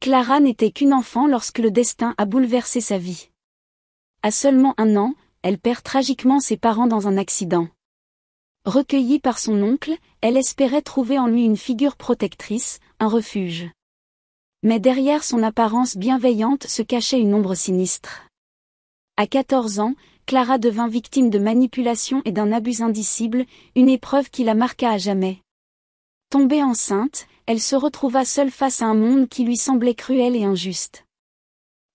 Clara n'était qu'une enfant lorsque le destin a bouleversé sa vie. À seulement 1 an, elle perd tragiquement ses parents dans un accident. Recueillie par son oncle, elle espérait trouver en lui une figure protectrice, un refuge. Mais derrière son apparence bienveillante se cachait une ombre sinistre. À 14 ans, Clara devint victime de manipulation et d'un abus indicible, une épreuve qui la marqua à jamais. Tombée enceinte, elle se retrouva seule face à un monde qui lui semblait cruel et injuste.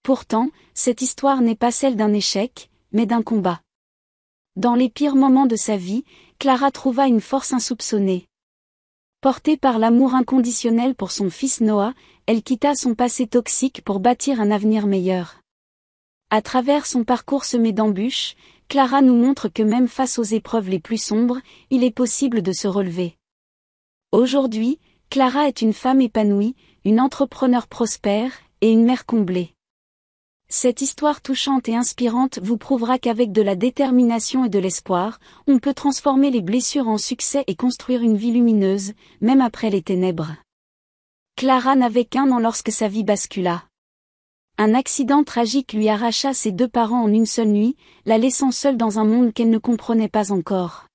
Pourtant, cette histoire n'est pas celle d'un échec, mais d'un combat. Dans les pires moments de sa vie, Clara trouva une force insoupçonnée. Portée par l'amour inconditionnel pour son fils Noah, elle quitta son passé toxique pour bâtir un avenir meilleur. À travers son parcours semé d'embûches, Clara nous montre que même face aux épreuves les plus sombres, il est possible de se relever. Aujourd'hui, Clara est une femme épanouie, une entrepreneure prospère, et une mère comblée. Cette histoire touchante et inspirante vous prouvera qu'avec de la détermination et de l'espoir, on peut transformer les blessures en succès et construire une vie lumineuse, même après les ténèbres. Clara n'avait qu'1 an lorsque sa vie bascula. Un accident tragique lui arracha ses 2 parents en une seule nuit, la laissant seule dans un monde qu'elle ne comprenait pas encore.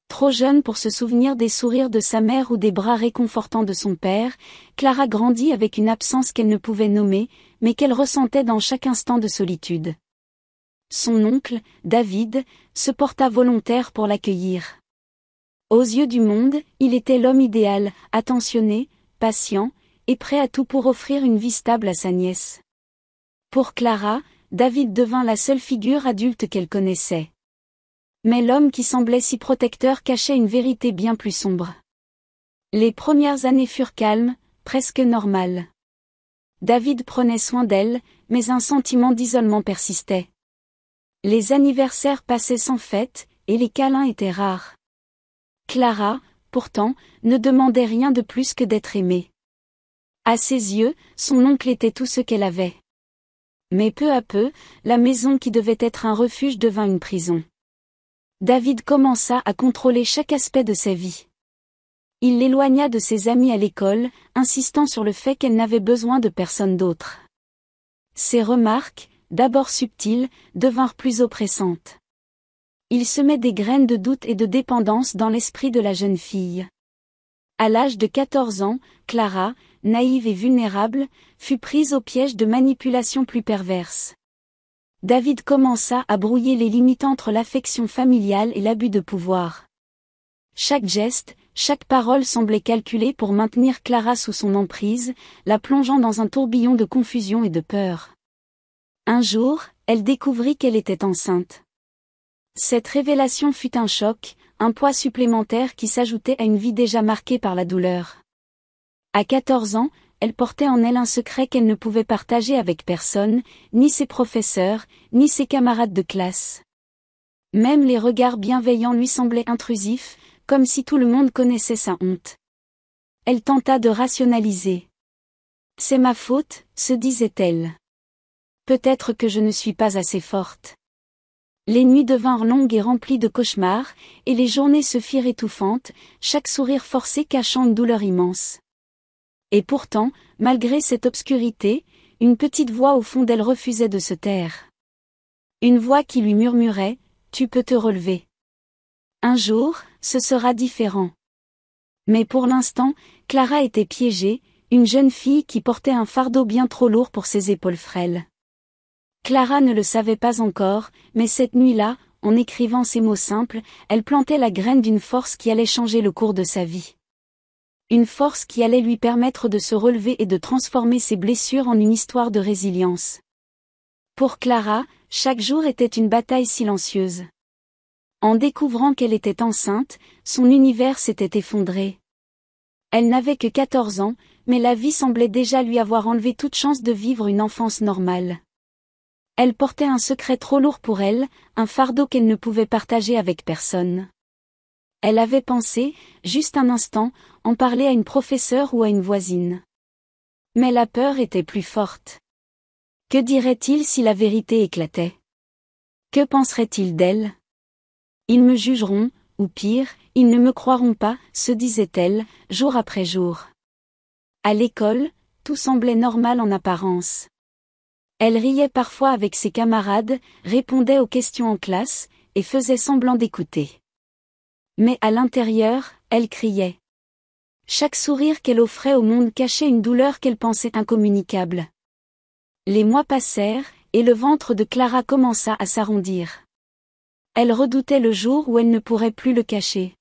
Trop jeune pour se souvenir des sourires de sa mère ou des bras réconfortants de son père, Clara grandit avec une absence qu'elle ne pouvait nommer, mais qu'elle ressentait dans chaque instant de solitude. Son oncle, David, se porta volontaire pour l'accueillir. Aux yeux du monde, il était l'homme idéal, attentionné, patient, et prêt à tout pour offrir une vie stable à sa nièce. Pour Clara, David devint la seule figure adulte qu'elle connaissait. Mais l'homme qui semblait si protecteur cachait une vérité bien plus sombre. Les premières années furent calmes, presque normales. David prenait soin d'elle, mais un sentiment d'isolement persistait. Les anniversaires passaient sans fête, et les câlins étaient rares. Clara, pourtant, ne demandait rien de plus que d'être aimée. À ses yeux, son oncle était tout ce qu'elle avait. Mais peu à peu, la maison qui devait être un refuge devint une prison. David commença à contrôler chaque aspect de sa vie. Il l'éloigna de ses amis à l'école, insistant sur le fait qu'elle n'avait besoin de personne d'autre. Ses remarques, d'abord subtiles, devinrent plus oppressantes. Il semait des graines de doute et de dépendance dans l'esprit de la jeune fille. À l'âge de 14 ans, Clara, naïve et vulnérable, fut prise au piège de manipulations plus perverses. David commença à brouiller les limites entre l'affection familiale et l'abus de pouvoir. Chaque geste, chaque parole semblait calculée pour maintenir Clara sous son emprise, la plongeant dans un tourbillon de confusion et de peur. Un jour, elle découvrit qu'elle était enceinte. Cette révélation fut un choc, un poids supplémentaire qui s'ajoutait à une vie déjà marquée par la douleur. À 14 ans, elle portait en elle un secret qu'elle ne pouvait partager avec personne, ni ses professeurs, ni ses camarades de classe. Même les regards bienveillants lui semblaient intrusifs, comme si tout le monde connaissait sa honte. Elle tenta de rationaliser. « C'est ma faute », se disait-elle. « Peut-être que je ne suis pas assez forte. » Les nuits devinrent longues et remplies de cauchemars, et les journées se firent étouffantes, chaque sourire forcé cachant une douleur immense. Et pourtant, malgré cette obscurité, une petite voix au fond d'elle refusait de se taire. Une voix qui lui murmurait « Tu peux te relever. Un jour, ce sera différent. » Mais pour l'instant, Clara était piégée, une jeune fille qui portait un fardeau bien trop lourd pour ses épaules frêles. Clara ne le savait pas encore, mais cette nuit-là, en écrivant ces mots simples, elle plantait la graine d'une force qui allait changer le cours de sa vie. Une force qui allait lui permettre de se relever et de transformer ses blessures en une histoire de résilience. Pour Clara, chaque jour était une bataille silencieuse. En découvrant qu'elle était enceinte, son univers s'était effondré. Elle n'avait que 14 ans, mais la vie semblait déjà lui avoir enlevé toute chance de vivre une enfance normale. Elle portait un secret trop lourd pour elle, un fardeau qu'elle ne pouvait partager avec personne. Elle avait pensé, juste un instant, en parler à une professeure ou à une voisine. Mais la peur était plus forte. Que dirait-il si la vérité éclatait? Que penseraient-ils d'elle? Ils me jugeront, ou pire, ils ne me croiront pas, se disait-elle, jour après jour. À l'école, tout semblait normal en apparence. Elle riait parfois avec ses camarades, répondait aux questions en classe, et faisait semblant d'écouter. Mais à l'intérieur, elle criait. Chaque sourire qu'elle offrait au monde cachait une douleur qu'elle pensait incommunicable. Les mois passèrent, et le ventre de Clara commença à s'arrondir. Elle redoutait le jour où elle ne pourrait plus le cacher.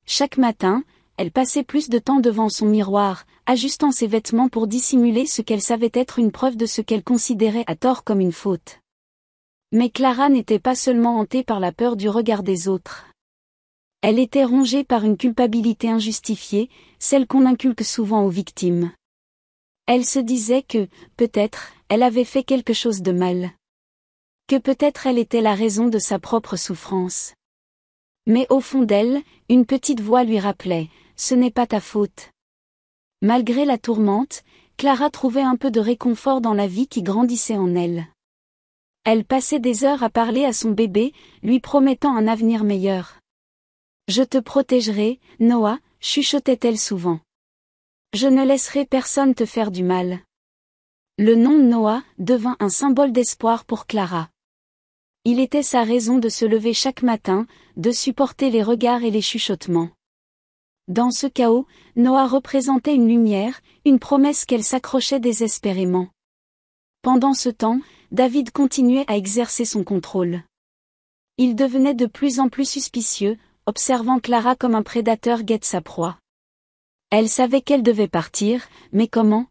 Chaque matin, elle passait plus de temps devant son miroir, ajustant ses vêtements pour dissimuler ce qu'elle savait être une preuve de ce qu'elle considérait à tort comme une faute. Mais Clara n'était pas seulement hantée par la peur du regard des autres. Elle était rongée par une culpabilité injustifiée, celle qu'on inculque souvent aux victimes. Elle se disait que, peut-être, elle avait fait quelque chose de mal. Que peut-être elle était la raison de sa propre souffrance. Mais au fond d'elle, une petite voix lui rappelait « Ce n'est pas ta faute ». Malgré la tourmente, Clara trouvait un peu de réconfort dans la vie qui grandissait en elle. Elle passait des heures à parler à son bébé, lui promettant un avenir meilleur. « Je te protégerai, Noah », chuchotait-elle souvent. « Je ne laisserai personne te faire du mal. » Le nom de Noah devint un symbole d'espoir pour Clara. Il était sa raison de se lever chaque matin, de supporter les regards et les chuchotements. Dans ce chaos, Noah représentait une lumière, une promesse qu'elle s'accrochait désespérément. Pendant ce temps, David continuait à exercer son contrôle. Il devenait de plus en plus suspicieux, observant Clara comme un prédateur guette sa proie. Elle savait qu'elle devait partir, mais comment ?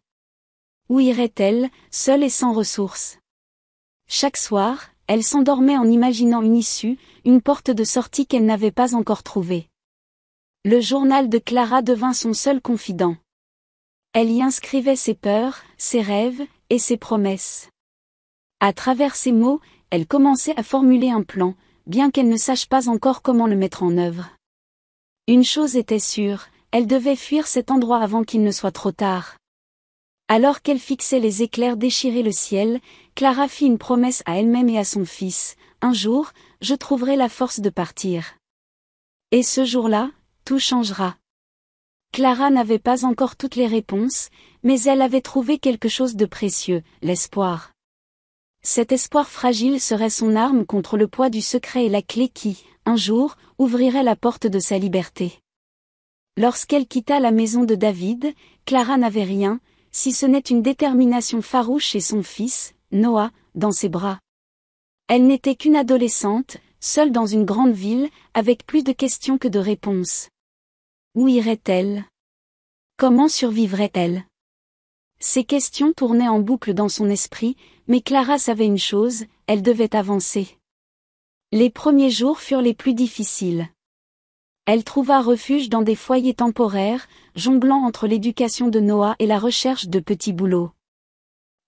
Où irait-elle, seule et sans ressources ? Chaque soir, elle s'endormait en imaginant une issue, une porte de sortie qu'elle n'avait pas encore trouvée. Le journal de Clara devint son seul confident. Elle y inscrivait ses peurs, ses rêves, et ses promesses. À travers ces mots, elle commençait à formuler un plan, bien qu'elle ne sache pas encore comment le mettre en œuvre. Une chose était sûre, elle devait fuir cet endroit avant qu'il ne soit trop tard. Alors qu'elle fixait les éclairs déchirer le ciel, Clara fit une promesse à elle-même et à son fils, « Un jour, je trouverai la force de partir. Et ce jour-là, tout changera. » Clara n'avait pas encore toutes les réponses, mais elle avait trouvé quelque chose de précieux, l'espoir. Cet espoir fragile serait son arme contre le poids du secret et la clé qui, un jour, ouvrirait la porte de sa liberté. Lorsqu'elle quitta la maison de David, Clara n'avait rien, si ce n'est une détermination farouche et son fils, Noah, dans ses bras. Elle n'était qu'une adolescente, seule dans une grande ville, avec plus de questions que de réponses. Où irait-elle ? Comment survivrait-elle ? Ces questions tournaient en boucle dans son esprit, mais Clara savait une chose, elle devait avancer. Les premiers jours furent les plus difficiles. Elle trouva refuge dans des foyers temporaires, jonglant entre l'éducation de Noah et la recherche de petits boulots.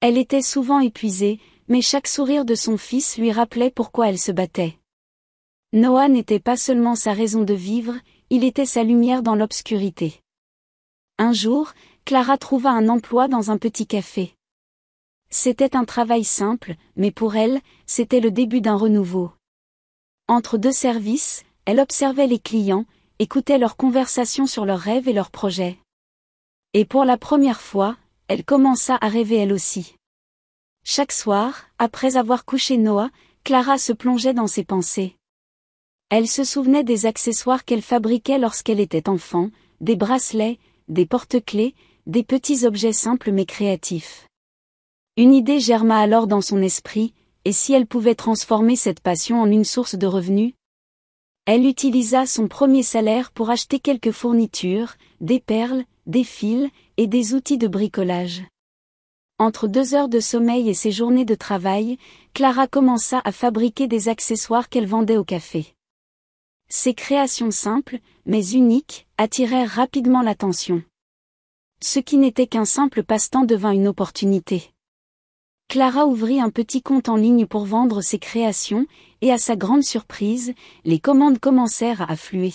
Elle était souvent épuisée, mais chaque sourire de son fils lui rappelait pourquoi elle se battait. Noah n'était pas seulement sa raison de vivre, il était sa lumière dans l'obscurité. Un jour, Clara trouva un emploi dans un petit café. C'était un travail simple, mais pour elle, c'était le début d'un renouveau. Entre deux services, elle observait les clients, écoutait leurs conversations sur leurs rêves et leurs projets. Et pour la première fois, elle commença à rêver elle aussi. Chaque soir, après avoir couché Noah, Clara se plongeait dans ses pensées. Elle se souvenait des accessoires qu'elle fabriquait lorsqu'elle était enfant, des bracelets, des porte-clés, des petits objets simples mais créatifs. Une idée germa alors dans son esprit, et si elle pouvait transformer cette passion en une source de revenus ? Elle utilisa son premier salaire pour acheter quelques fournitures, des perles, des fils, et des outils de bricolage. Entre 2 heures de sommeil et ses journées de travail, Clara commença à fabriquer des accessoires qu'elle vendait au café. Ces créations simples, mais uniques, attirèrent rapidement l'attention. Ce qui n'était qu'un simple passe-temps devint une opportunité. Clara ouvrit un petit compte en ligne pour vendre ses créations, et à sa grande surprise, les commandes commencèrent à affluer.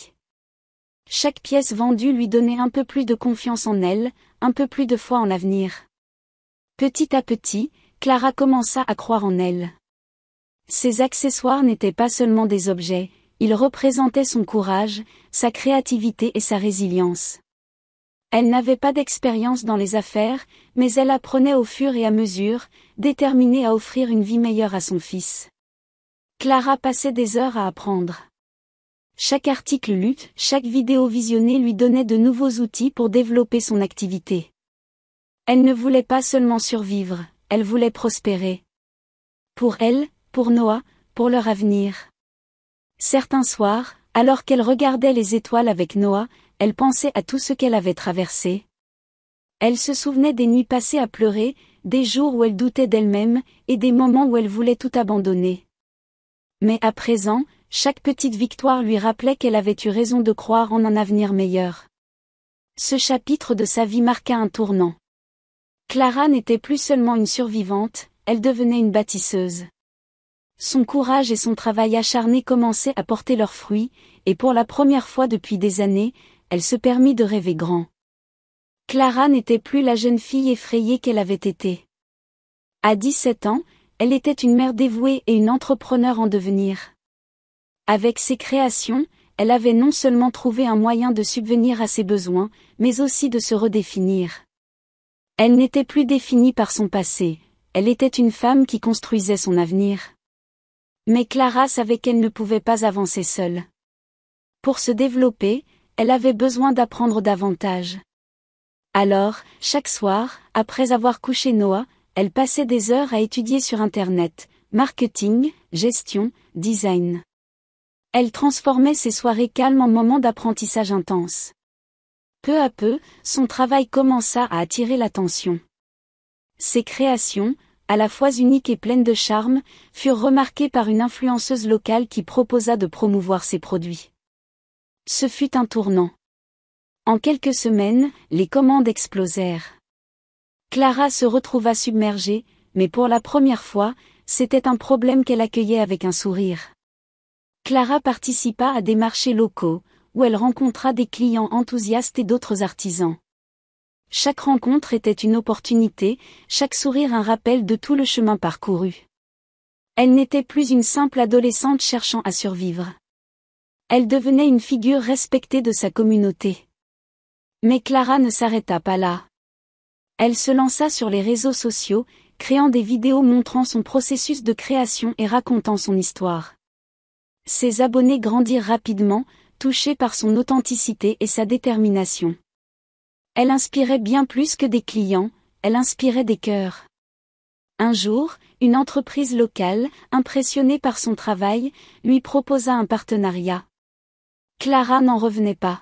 Chaque pièce vendue lui donnait un peu plus de confiance en elle, un peu plus de foi en l'avenir. Petit à petit, Clara commença à croire en elle. Ces accessoires n'étaient pas seulement des objets, ils représentaient son courage, sa créativité et sa résilience. Elle n'avait pas d'expérience dans les affaires, mais elle apprenait au fur et à mesure, déterminée à offrir une vie meilleure à son fils. Clara passait des heures à apprendre. Chaque article lu, chaque vidéo visionnée lui donnait de nouveaux outils pour développer son activité. Elle ne voulait pas seulement survivre, elle voulait prospérer. Pour elle, pour Noah, pour leur avenir. Certains soirs, alors qu'elle regardait les étoiles avec Noah, elle pensait à tout ce qu'elle avait traversé. Elle se souvenait des nuits passées à pleurer, des jours où elle doutait d'elle-même, et des moments où elle voulait tout abandonner. Mais à présent, chaque petite victoire lui rappelait qu'elle avait eu raison de croire en un avenir meilleur. Ce chapitre de sa vie marqua un tournant. Clara n'était plus seulement une survivante, elle devenait une bâtisseuse. Son courage et son travail acharné commençaient à porter leurs fruits, et pour la première fois depuis des années, elle se permit de rêver grand. Clara n'était plus la jeune fille effrayée qu'elle avait été. À 17 ans, elle était une mère dévouée et une entrepreneur en devenir. Avec ses créations, elle avait non seulement trouvé un moyen de subvenir à ses besoins, mais aussi de se redéfinir. Elle n'était plus définie par son passé, elle était une femme qui construisait son avenir. Mais Clara savait qu'elle ne pouvait pas avancer seule. Pour se développer, elle avait besoin d'apprendre davantage. Alors, chaque soir, après avoir couché Noah, elle passait des heures à étudier sur Internet, marketing, gestion, design. Elle transformait ses soirées calmes en moments d'apprentissage intense. Peu à peu, son travail commença à attirer l'attention. Ses créations, à la fois uniques et pleines de charme, furent remarquées par une influenceuse locale qui proposa de promouvoir ses produits. Ce fut un tournant. En quelques semaines, les commandes explosèrent. Clara se retrouva submergée, mais pour la première fois, c'était un problème qu'elle accueillait avec un sourire. Clara participa à des marchés locaux, où elle rencontra des clients enthousiastes et d'autres artisans. Chaque rencontre était une opportunité, chaque sourire un rappel de tout le chemin parcouru. Elle n'était plus une simple adolescente cherchant à survivre. Elle devenait une figure respectée de sa communauté. Mais Clara ne s'arrêta pas là. Elle se lança sur les réseaux sociaux, créant des vidéos montrant son processus de création et racontant son histoire. Ses abonnés grandirent rapidement, touchés par son authenticité et sa détermination. Elle inspirait bien plus que des clients, elle inspirait des cœurs. Un jour, une entreprise locale, impressionnée par son travail, lui proposa un partenariat. Clara n'en revenait pas.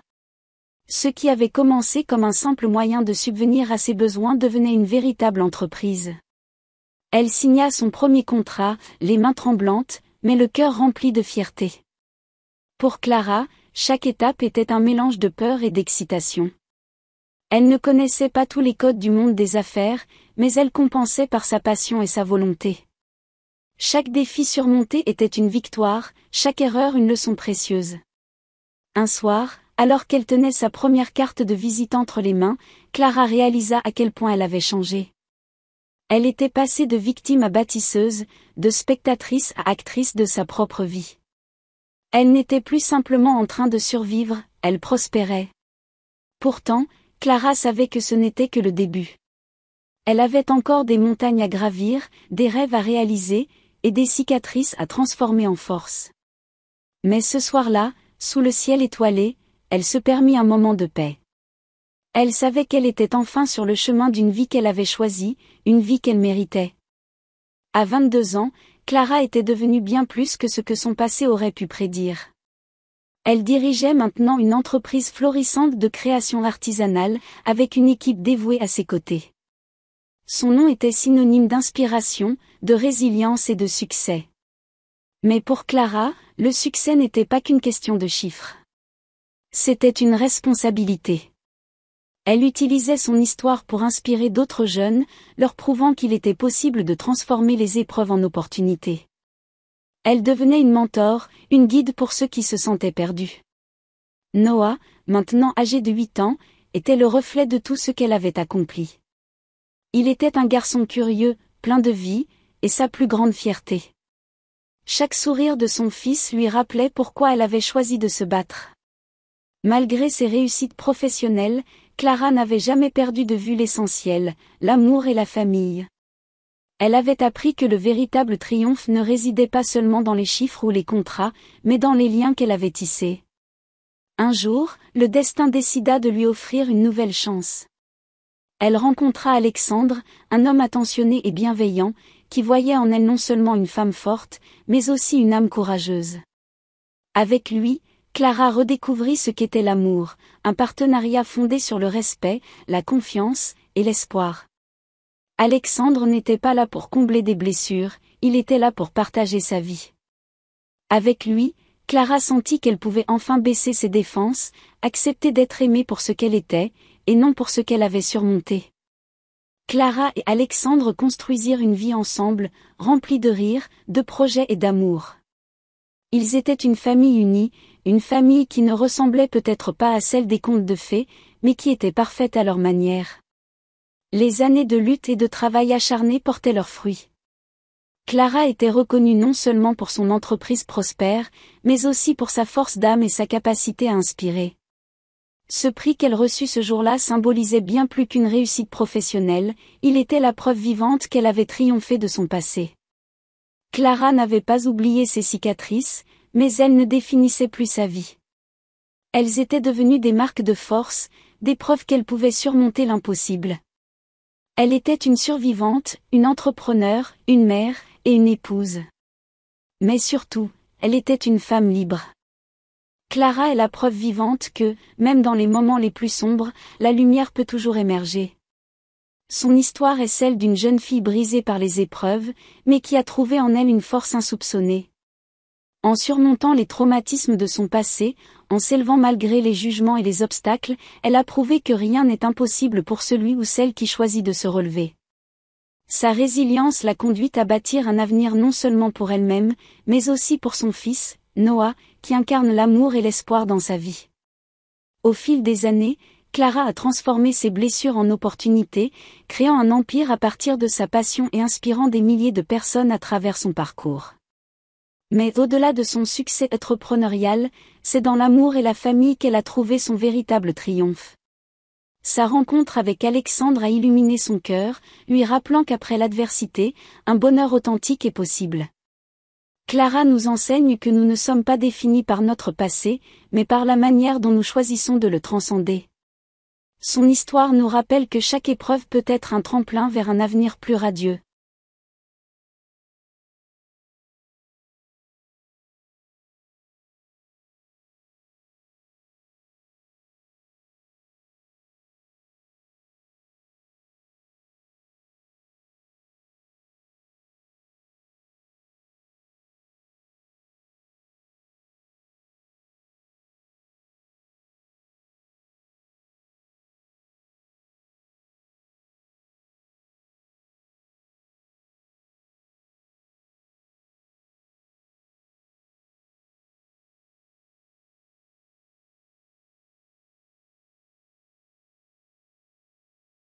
Ce qui avait commencé comme un simple moyen de subvenir à ses besoins devenait une véritable entreprise. Elle signa son premier contrat, les mains tremblantes, mais le cœur rempli de fierté. Pour Clara, chaque étape était un mélange de peur et d'excitation. Elle ne connaissait pas tous les codes du monde des affaires, mais elle compensait par sa passion et sa volonté. Chaque défi surmonté était une victoire, chaque erreur une leçon précieuse. Un soir, alors qu'elle tenait sa première carte de visite entre les mains, Clara réalisa à quel point elle avait changé. Elle était passée de victime à bâtisseuse, de spectatrice à actrice de sa propre vie. Elle n'était plus simplement en train de survivre, elle prospérait. Pourtant, Clara savait que ce n'était que le début. Elle avait encore des montagnes à gravir, des rêves à réaliser, et des cicatrices à transformer en force. Mais ce soir-là, sous le ciel étoilé, elle se permit un moment de paix. Elle savait qu'elle était enfin sur le chemin d'une vie qu'elle avait choisie, une vie qu'elle méritait. À 22 ans, Clara était devenue bien plus que ce que son passé aurait pu prédire. Elle dirigeait maintenant une entreprise florissante de création artisanale, avec une équipe dévouée à ses côtés. Son nom était synonyme d'inspiration, de résilience et de succès. Mais pour Clara, le succès n'était pas qu'une question de chiffres. C'était une responsabilité. Elle utilisait son histoire pour inspirer d'autres jeunes, leur prouvant qu'il était possible de transformer les épreuves en opportunités. Elle devenait une mentor, une guide pour ceux qui se sentaient perdus. Noah, maintenant âgé de 8 ans, était le reflet de tout ce qu'elle avait accompli. Il était un garçon curieux, plein de vie, et sa plus grande fierté. Chaque sourire de son fils lui rappelait pourquoi elle avait choisi de se battre. Malgré ses réussites professionnelles, Clara n'avait jamais perdu de vue l'essentiel, l'amour et la famille. Elle avait appris que le véritable triomphe ne résidait pas seulement dans les chiffres ou les contrats, mais dans les liens qu'elle avait tissés. Un jour, le destin décida de lui offrir une nouvelle chance. Elle rencontra Alexandre, un homme attentionné et bienveillant, qui voyait en elle non seulement une femme forte, mais aussi une âme courageuse. Avec lui, Clara redécouvrit ce qu'était l'amour, un partenariat fondé sur le respect, la confiance et l'espoir. Alexandre n'était pas là pour combler des blessures, il était là pour partager sa vie. Avec lui, Clara sentit qu'elle pouvait enfin baisser ses défenses, accepter d'être aimée pour ce qu'elle était, et non pour ce qu'elle avait surmonté. Clara et Alexandre construisirent une vie ensemble, remplie de rires, de projets et d'amour. Ils étaient une famille unie, une famille qui ne ressemblait peut-être pas à celle des contes de fées, mais qui était parfaite à leur manière. Les années de lutte et de travail acharné portaient leurs fruits. Clara était reconnue non seulement pour son entreprise prospère, mais aussi pour sa force d'âme et sa capacité à inspirer. Ce prix qu'elle reçut ce jour-là symbolisait bien plus qu'une réussite professionnelle, il était la preuve vivante qu'elle avait triomphé de son passé. Clara n'avait pas oublié ses cicatrices, mais elles ne définissaient plus sa vie. Elles étaient devenues des marques de force, des preuves qu'elle pouvait surmonter l'impossible. Elle était une survivante, une entrepreneure, une mère, et une épouse. Mais surtout, elle était une femme libre. Clara est la preuve vivante que, même dans les moments les plus sombres, la lumière peut toujours émerger. Son histoire est celle d'une jeune fille brisée par les épreuves, mais qui a trouvé en elle une force insoupçonnée. En surmontant les traumatismes de son passé, en s'élevant malgré les jugements et les obstacles, elle a prouvé que rien n'est impossible pour celui ou celle qui choisit de se relever. Sa résilience l'a conduite à bâtir un avenir non seulement pour elle-même, mais aussi pour son fils, Noah, qui incarne l'amour et l'espoir dans sa vie. Au fil des années, Clara a transformé ses blessures en opportunités, créant un empire à partir de sa passion et inspirant des milliers de personnes à travers son parcours. Mais au-delà de son succès entrepreneurial, c'est dans l'amour et la famille qu'elle a trouvé son véritable triomphe. Sa rencontre avec Alexandre a illuminé son cœur, lui rappelant qu'après l'adversité, un bonheur authentique est possible. Clara nous enseigne que nous ne sommes pas définis par notre passé, mais par la manière dont nous choisissons de le transcender. Son histoire nous rappelle que chaque épreuve peut être un tremplin vers un avenir plus radieux.